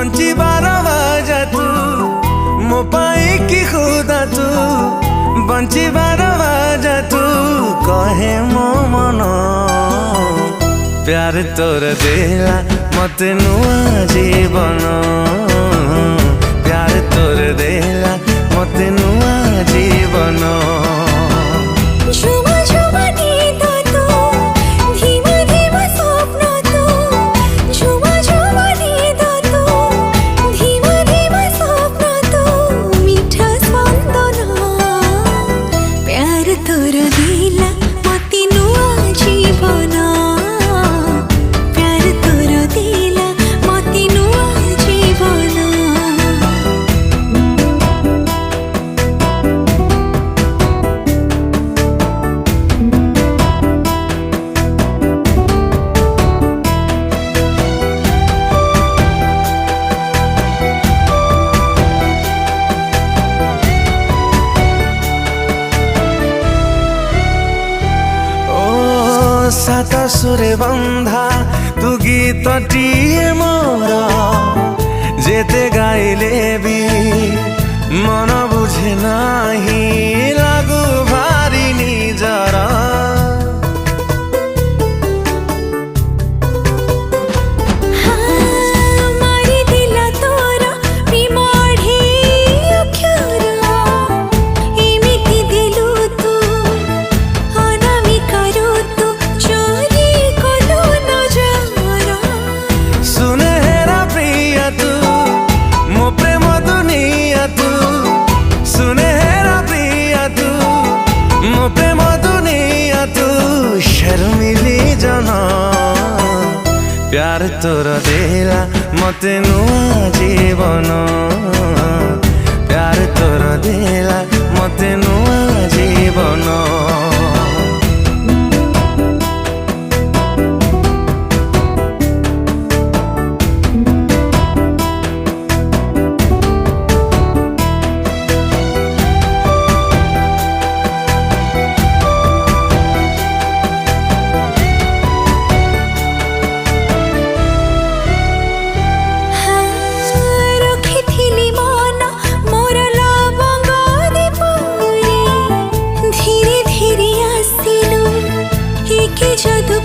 बंचिबार वजह तू मो पाई कि खुदा तू बंचिबार वजह तू कहे मो मन प्यार तोर देला मते नुआ जीवन प्यार तोर देला मते नुआ जीवन झुमा झुमा नींद तू धीमा धीमा स्वप्न तू झुमा झुमा नींद तू धीमा धीमा स्वप्न तू मीठा स्पंदन प्यार तोर देला मते नुआ जीवन प्यार तोर देला मते नुआ जीवन सात सुरे बंधा तू गीतटीए मोर जेते गाइले भी मन बुझे नाही लागू भारी निजरा मारी दिला तोरा प्रेमाढी अक्षरा एमिति दिलु तू अनामिकारू तू चोरी कलु नजरा सुनहरा प्रिय तू मो प्रेम दुनिया तू सुनहरा प्रिय तू मो प्रेम दुनिया तू शर्मिली जना प्यार तोर देला मते नुआ जीवन प्यार तोर देला मते नुआ जीवन रखिथिली मन मोर लवंग दीपरे धीरे धीरे आसिलु एके जादू